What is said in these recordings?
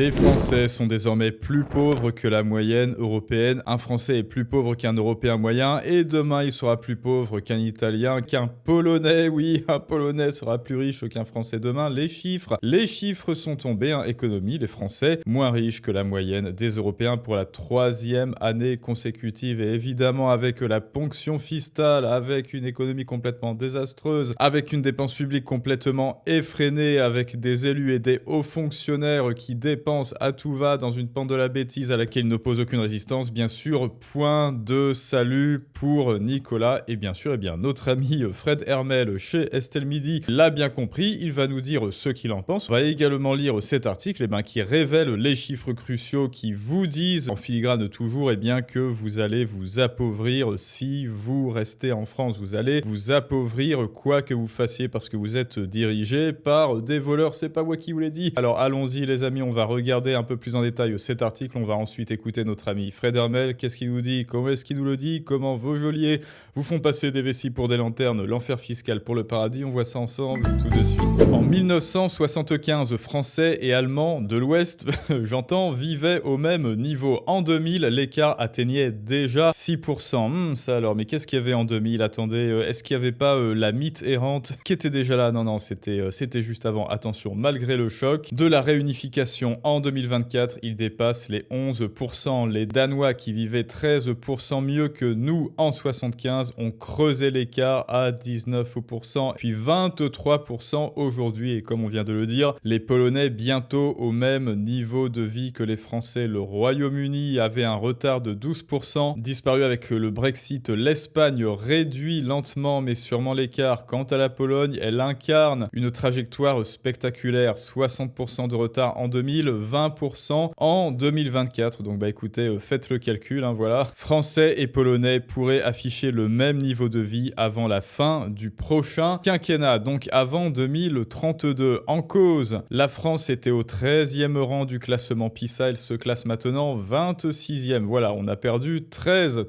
Les Français sont désormais plus pauvres que la moyenne européenne. Un Français est plus pauvre qu'un Européen moyen et demain il sera plus pauvre qu'un Italien, qu'un Polonais. Oui, un Polonais sera plus riche qu'un Français demain. Les chiffres sont tombés. Économie, les Français moins riches que la moyenne des Européens pour la 3e année consécutive et évidemment avec la ponction fiscale, avec une économie complètement désastreuse, avec une dépense publique complètement effrénée, avec des élus et des hauts fonctionnaires qui dépensent à tout va dans une pente de la bêtise à laquelle il n'oppose aucune résistance. Bien sûr, point de salut pour Nicolas et bien sûr, notre ami Fred Hermel chez Estelle Midi l'a bien compris. Il va nous dire ce qu'il en pense. On va également lire cet article qui révèle les chiffres cruciaux qui vous disent, en filigrane toujours, que vous allez vous appauvrir si vous restez en France. Vous allez vous appauvrir quoi que vous fassiez parce que vous êtes dirigé par des voleurs. C'est pas moi qui vous l'ai dit. Alors allons-y les amis, on va regarder un peu plus en détail cet article. On va ensuite écouter notre ami Fred Hermel. Qu'est-ce qu'il nous dit? Comment est-ce qu'il nous le dit? Comment vos geôliers vous font passer des vessies pour des lanternes, l'enfer fiscal pour le paradis? On voit ça ensemble tout de suite. En 1975, Français et Allemands de l'Ouest, j'entends, vivaient au même niveau. En 2000, l'écart atteignait déjà 6%. Ça alors, mais qu'est-ce qu'il y avait en 2000? Attendez, est-ce qu'il n'y avait pas la mythe errante qui était déjà là? Non, c'était juste avant. Attention, malgré le choc de la réunification en 2024, il dépasse les 11%. Les Danois qui vivaient 13% mieux que nous en 75 ont creusé l'écart à 19%, puis 23% aujourd'hui. Et comme on vient de le dire, les Polonais bientôt au même niveau de vie que les Français. Le Royaume-Uni avait un retard de 12%, disparu avec le Brexit. L'Espagne réduit lentement mais sûrement l'écart. Quant à la Pologne, elle incarne une trajectoire spectaculaire. 60% de retard en 2000, 20% en 2024. Donc écoutez, faites le calcul, voilà. Français et Polonais pourraient afficher le même niveau de vie avant la fin du prochain quinquennat, donc avant 2032. En cause, la France était au 13e rang du classement PISA, elle se classe maintenant 26e. Voilà, on a perdu 13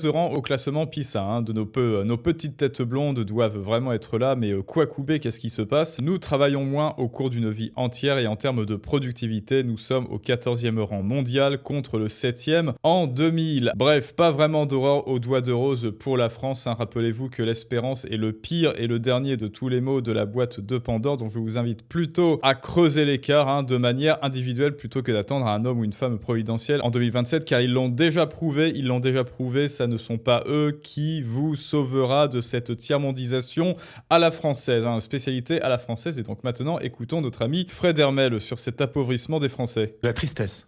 rangs au classement PISA. De nos petites têtes blondes doivent vraiment être là, mais quoi couper, qu'est-ce qui se passe? Nous travaillons moins au cours d'une vie entière et en termes de productivité, nous sommes au 14e rang mondial contre le 7e en 2000. Bref, pas vraiment d'aurore au doigt de rose pour la France. Rappelez-vous que l'espérance est le pire et le dernier de tous les maux de la boîte de Pandore, donc je vous invite plutôt à creuser l'écart de manière individuelle plutôt que d'attendre un homme ou une femme providentielle en 2027, car ils l'ont déjà prouvé, ça ne sont pas eux qui vous sauvera de cette tiers-mondisation à la française, spécialité à la française. Et donc maintenant, écoutons notre ami Fred Hermel sur cet appauvrissement des Français. La tristesse.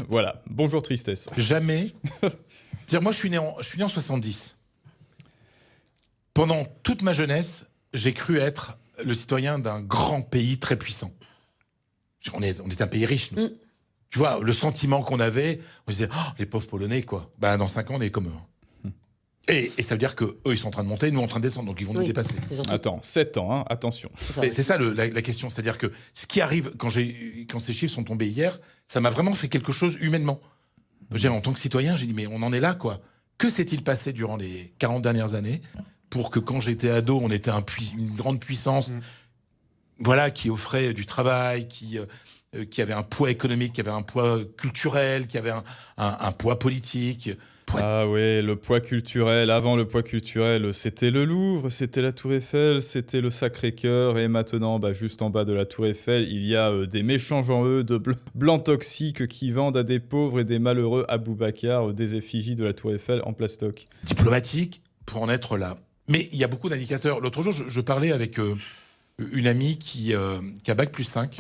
Voilà, bonjour tristesse. Jamais. Moi, je suis né en 70. Pendant toute ma jeunesse, j'ai cru être le citoyen d'un grand pays très puissant. On est un pays riche, nous. Tu vois, le sentiment qu'on avait, on se disait, oh, les pauvres Polonais, quoi. Dans 5 ans, on est comme eux. Et ça veut dire qu'eux, ils sont en train de monter, nous en train de descendre, donc ils vont nous dépasser. Attends, 7 ans, attention. C'est ça la question, c'est-à-dire que ce qui arrive, quand ces chiffres sont tombés hier, ça m'a vraiment fait quelque chose humainement. En tant que citoyen, j'ai dit, mais on en est là, quoi. Que s'est-il passé durant les 40 dernières années pour que quand j'étais ado, on était une grande puissance, qui offrait du travail, qui avait un poids économique, qui avait un poids culturel, qui avait un poids politique. Ah ouais, le poids culturel. Avant le poids culturel, c'était le Louvre, c'était la Tour Eiffel, c'était le Sacré-Cœur. Et maintenant, juste en bas de la Tour Eiffel, il y a des méchants gens de blancs toxiques qui vendent à des pauvres et des malheureux à Boubacar des effigies de la Tour Eiffel en plastoc. Diplomatique pour en être là. Mais il y a beaucoup d'indicateurs. L'autre jour, je parlais avec une amie qui a Bac+5,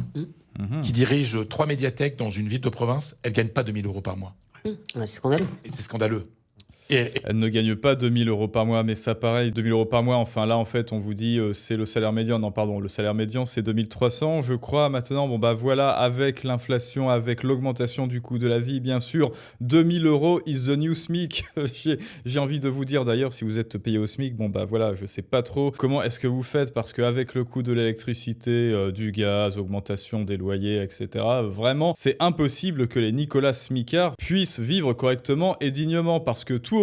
qui dirige 3 médiathèques dans une ville de province. Elle ne gagne pas 2 000 € par mois. C'est scandaleux. Et c'est scandaleux. Elle ne gagne pas 2 000 € par mois, mais ça pareil, 2 000 € par mois, enfin là en fait on vous dit c'est le salaire médian, non pardon, le salaire médian c'est 2 300 je crois maintenant, voilà, avec l'inflation, avec l'augmentation du coût de la vie bien sûr, 2 000 € is the new SMIC. J'ai envie de vous dire d'ailleurs, si vous êtes payé au SMIC, voilà, je sais pas trop comment est-ce que vous faites, parce qu'avec le coût de l'électricité, du gaz, augmentation des loyers, etc., vraiment c'est impossible que les Nicolas Smicards puissent vivre correctement et dignement, parce que tout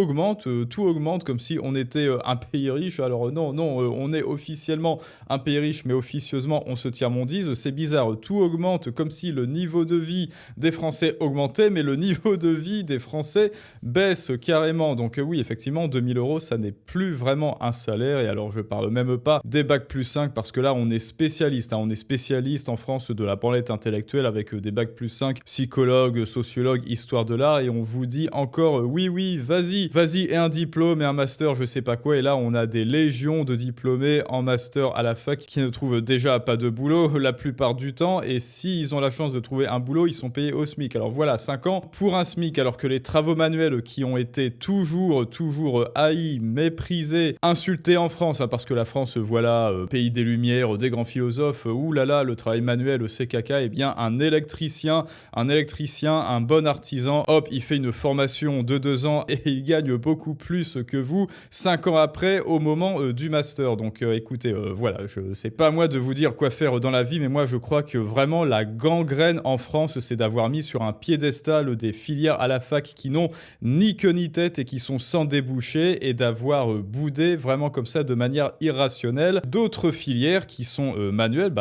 tout augmente comme si on était un pays riche. Alors non, on est officiellement un pays riche, mais officieusement on se tiers-mondise. C'est bizarre, tout augmente comme si le niveau de vie des Français augmentait, mais le niveau de vie des Français baisse carrément. Donc oui, effectivement, 2000 €, ça n'est plus vraiment un salaire. Et alors, je parle même pas des bacs plus 5, parce que là, on est spécialiste. On est spécialiste en France de la branlette intellectuelle avec des bacs plus 5, psychologue, sociologue, histoire de l'art. Et on vous dit encore, oui, vas-y, et un diplôme et un master, je sais pas quoi. Et là, on a des légions de diplômés en master à la fac qui ne trouvent déjà pas de boulot la plupart du temps. Et s'ils ont la chance de trouver un boulot, ils sont payés au SMIC. Alors voilà, 5 ans pour un SMIC, alors que les travaux manuels qui ont été toujours haïs, méprisés, insultés en France, parce que la France, voilà, pays des Lumières, des grands philosophes, oulala, le travail manuel, c'est caca. Eh bien, un électricien, un bon artisan, hop, il fait une formation de 2 ans et il gagne beaucoup plus que vous 5 ans après, au moment du master. Donc écoutez, voilà, c'est pas à moi de vous dire quoi faire dans la vie, mais moi je crois que vraiment la gangrène en France, c'est d'avoir mis sur un piédestal des filières à la fac qui n'ont ni queue ni tête et qui sont sans débouché, et d'avoir boudé vraiment comme ça de manière irrationnelle d'autres filières qui sont manuelles,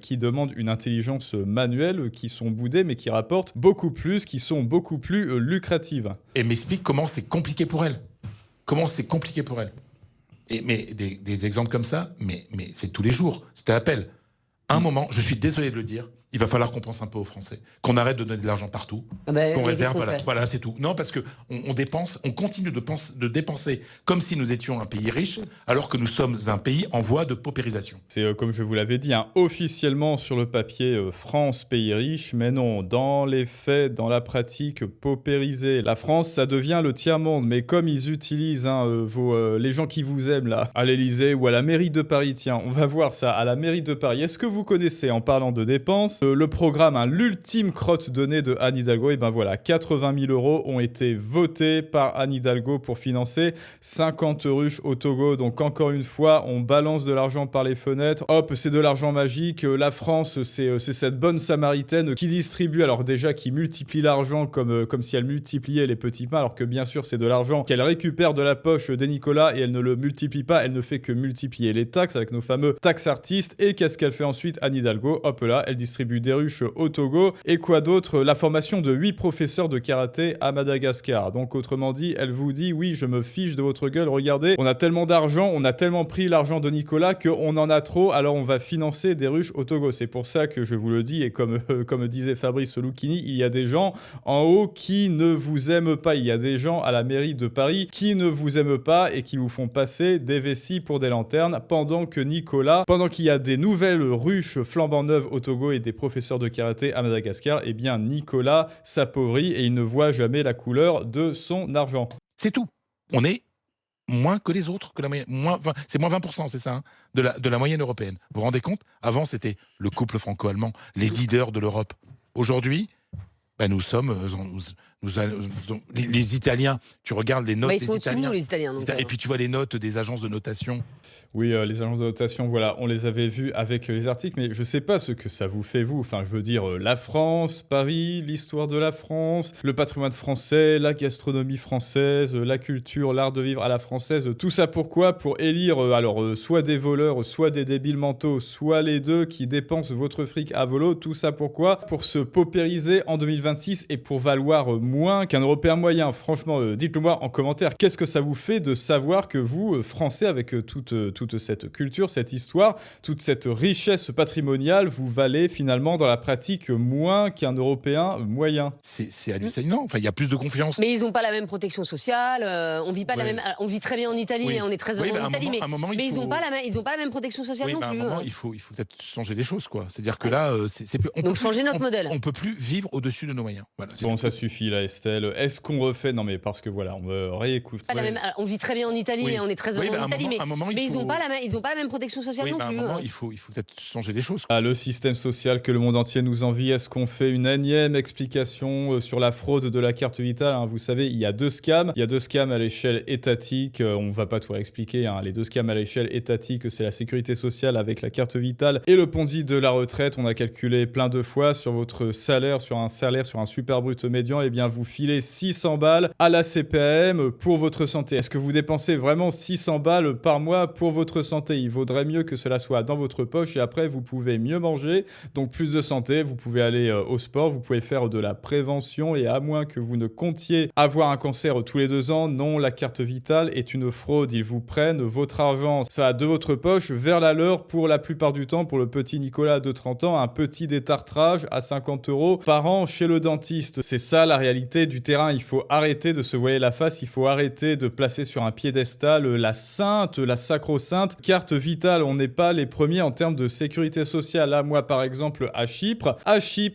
qui demandent une intelligence manuelle, qui sont boudées mais qui rapportent beaucoup plus, qui sont beaucoup plus lucratives. Et m'explique comment c'est compliqué pour elle. Mais des exemples comme ça, mais c'est tous les jours. C'est à l'appel. À un moment, je suis désolé de le dire, il va falloir qu'on pense un peu aux Français, qu'on arrête de donner de l'argent partout, qu'on réserve, voilà, c'est tout. Non, parce que on dépense, on continue de dépenser comme si nous étions un pays riche, alors que nous sommes un pays en voie de paupérisation. C'est comme je vous l'avais dit, officiellement sur le papier, France, pays riche, mais non, dans les faits, dans la pratique, paupérisé. La France, ça devient le tiers-monde, mais comme ils utilisent les gens qui vous aiment là, à l'Élysée ou à la mairie de Paris, tiens, on va voir ça, à la mairie de Paris. Est-ce que vous connaissez, en parlant de dépenses, le programme, l'ultime crotte de nez de Anne Hidalgo? Et ben voilà, 80 000 € ont été votés par Anne Hidalgo pour financer 50 ruches au Togo. Donc encore une fois, on balance de l'argent par les fenêtres. Hop, c'est de l'argent magique. La France, c'est cette bonne samaritaine qui distribue, alors déjà qui multiplie l'argent comme si elle multipliait les petits pains, alors que bien sûr c'est de l'argent qu'elle récupère de la poche des Nicolas et elle ne le multiplie pas, elle ne fait que multiplier les taxes avec nos fameux taxes artistes. Et qu'est-ce qu'elle fait ensuite, Anne Hidalgo? Hop là, elle distribue des ruches au Togo. Et quoi d'autre? La formation de 8 professeurs de karaté à Madagascar. Donc autrement dit, elle vous dit, oui, je me fiche de votre gueule, regardez, on a tellement d'argent, on a tellement pris l'argent de Nicolas qu'on en a trop, alors on va financer des ruches au Togo. C'est pour ça que je vous le dis, et comme disait Fabrice Lucchini, il y a des gens en haut qui ne vous aiment pas. Il y a des gens à la mairie de Paris qui ne vous aiment pas et qui vous font passer des vessies pour des lanternes, pendant qu'il y a des nouvelles ruches flambant neuves au Togo et des professeurs de karaté à Madagascar, eh bien Nicolas s'appauvrit et il ne voit jamais la couleur de son argent. C'est tout. On est moins que les autres, que la moyenne. C'est moins 20%, c'est ça, de la moyenne européenne. Vous vous rendez compte? Avant, c'était le couple franco-allemand, les leaders de l'Europe. Aujourd'hui, nous sommes les Italiens. Tu regardes les notes des Italiens. Les Italiens donc, et puis tu vois les notes des agences de notation. Oui, les agences de notation, voilà, on les avait vues avec les articles, mais je sais pas ce que ça vous fait, vous. Enfin, je veux dire, la France, Paris, l'histoire de la France, le patrimoine français, la gastronomie française, la culture, l'art de vivre à la française. Tout ça pourquoi? Pour élire, soit des voleurs, soit des débiles mentaux, soit les deux qui dépensent votre fric à volo. Tout ça pourquoi? Pour se paupériser en 2026 et pour valoir moins qu'un Européen moyen. Franchement, dites-le-moi en commentaire, qu'est-ce que ça vous fait de savoir que vous, Français, avec toute cette culture, cette histoire, toute cette richesse patrimoniale, vous valez finalement dans la pratique moins qu'un Européen moyen? C'est hallucinant. Enfin, il y a plus de confiance. Mais ils n'ont pas la même protection sociale. On vit pas la même. On vit très bien en Italie et on est très heureux en Italie. Mais ils n'ont pas la même protection sociale non plus. À un moment, il faut peut-être changer les choses, quoi. C'est-à-dire que là, c'est plus. Donc changer notre modèle. On peut plus vivre au-dessus de nos moyens. Voilà, bon, ça suffit là, Estelle. Est-ce qu'on refait? Non, mais parce que voilà, on me réécoute. On vit très bien en Italie et on est très heureux en Italie. Mais ils n'ont pas la même protection sociale non plus. À un moment, il faut peut-être changer les choses. Le système social que le monde entier nous envie. Est-ce qu'on fait une énième explication sur la fraude de la carte vitale? Vous savez, il y a 2 scams. Il y a 2 scams à l'échelle étatique. On ne va pas tout réexpliquer. Les 2 scams à l'échelle étatique, c'est la sécurité sociale avec la carte vitale et le Ponzi de la retraite. On a calculé plein de fois sur votre salaire, sur un salaire sur un super brut médian, eh bien vous filez 600 balles à la CPAM pour votre santé. Est-ce que vous dépensez vraiment 600 balles par mois pour votre santé? Il vaudrait mieux que cela soit dans votre poche et après vous pouvez mieux manger, donc plus de santé, vous pouvez aller au sport, vous pouvez faire de la prévention et à moins que vous ne comptiez avoir un cancer tous les 2 ans, non, la carte vitale est une fraude. Ils vous prennent votre argent, ça va de votre poche vers la leur pour la plupart du temps. Pour le petit Nicolas de 30 ans, un petit détartrage à 50 € par an chez le dentiste. C'est ça la réalité du terrain. Il faut arrêter de se voiler la face, il faut arrêter de placer sur un piédestal la sainte, la sacro-sainte carte vitale. On n'est pas les premiers en termes de sécurité sociale. Là, moi par exemple à Chypre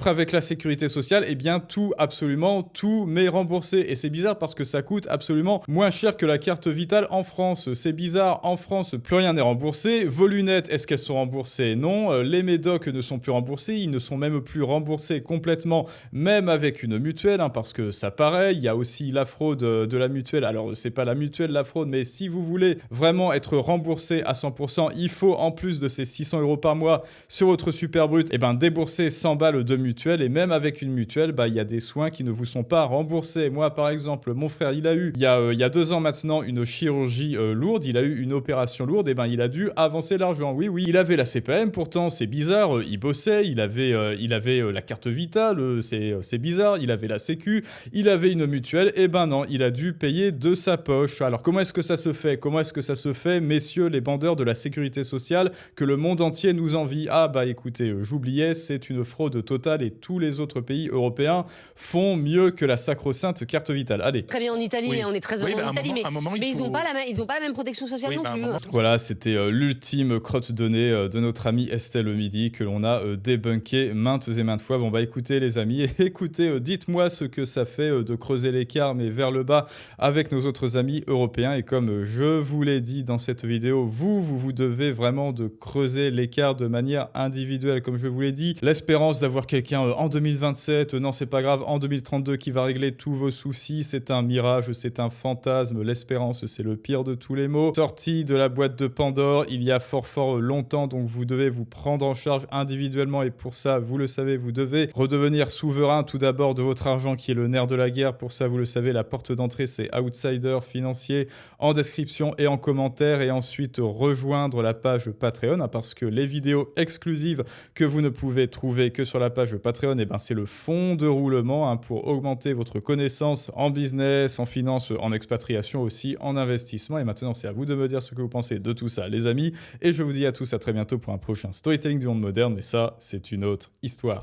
avec la sécurité sociale, eh bien tout, absolument tout m'est remboursé. Et c'est bizarre parce que ça coûte absolument moins cher que la carte vitale en France. C'est bizarre, en France, plus rien n'est remboursé. Vos lunettes, est-ce qu'elles sont remboursées? Non. Les médocs ne sont plus remboursés, ils ne sont même plus remboursés complètement, même avec une mutuelle, parce que ça paraît. Il y a aussi la fraude de la mutuelle. Alors, c'est pas la mutuelle, la fraude, mais si vous voulez vraiment être remboursé à 100%, il faut, en plus de ces 600 € par mois sur votre super brut, eh ben, débourser 100 balles de mutuelle. Et même avec une mutuelle, il y a des soins qui ne vous sont pas remboursés. Moi, par exemple, mon frère, il a eu, il y a 2 ans maintenant, une chirurgie lourde. Il a eu une opération lourde. Et ben, il a dû avancer l'argent. Oui, il avait la CPAM. Pourtant, c'est bizarre. Il bossait. Il avait la carte vitale. C'est bizarre. Il avait la sécu. Il avait une mutuelle. Et ben non, il a dû payer de sa poche. Alors, comment est-ce que ça se fait? Comment est-ce que ça se fait, messieurs les bandeurs de la sécurité sociale, que le monde entier nous envie? Ah bah écoutez, j'oubliais, c'est une fraude totale et tous les autres pays européens font mieux que la sacro-sainte carte vitale. Allez. Très bien en Italie, oui. On est très heureux en Italie, mais ils n'ont pas la même protection sociale non plus. Voilà, c'était l'ultime crotte de nez de notre amie Estelle Midi que l'on a débunké maintes et maintes fois. Bon bah écoutez les amis, écoutez, dites-moi ce que ça fait de creuser l'écart mais vers le bas avec nos autres amis européens. Et comme je vous l'ai dit dans cette vidéo, vous devez vraiment de creuser l'écart de manière individuelle. Comme je vous l'ai dit, l'espérance d'avoir quelqu'un en 2027, non c'est pas grave, en 2032 qui va régler tous vos soucis, c'est un mirage, c'est un fantasme. L'espérance, c'est le pire de tous les maux. Sorti de la boîte de Pandore il y a fort longtemps, donc vous devez vous prendre en charge individuellement et pour ça, vous le savez, vous devez redevenir souverain tout d'abord de votre argent qui est le nerf de la guerre. Pour ça, vous le savez, la porte d'entrée, c'est Outsider Financier en description et en commentaire, et ensuite rejoindre la page Patreon, parce que les vidéos exclusives que vous ne pouvez trouver que sur la page Patreon, eh ben, c'est le fond de roulement pour augmenter votre connaissance en business, en finance, en expatriation aussi, en investissement. Et maintenant, c'est à vous de me dire ce que vous pensez de tout ça, les amis. Et je vous dis à tous à très bientôt pour un prochain Storytelling du monde moderne, mais ça, c'est une autre histoire.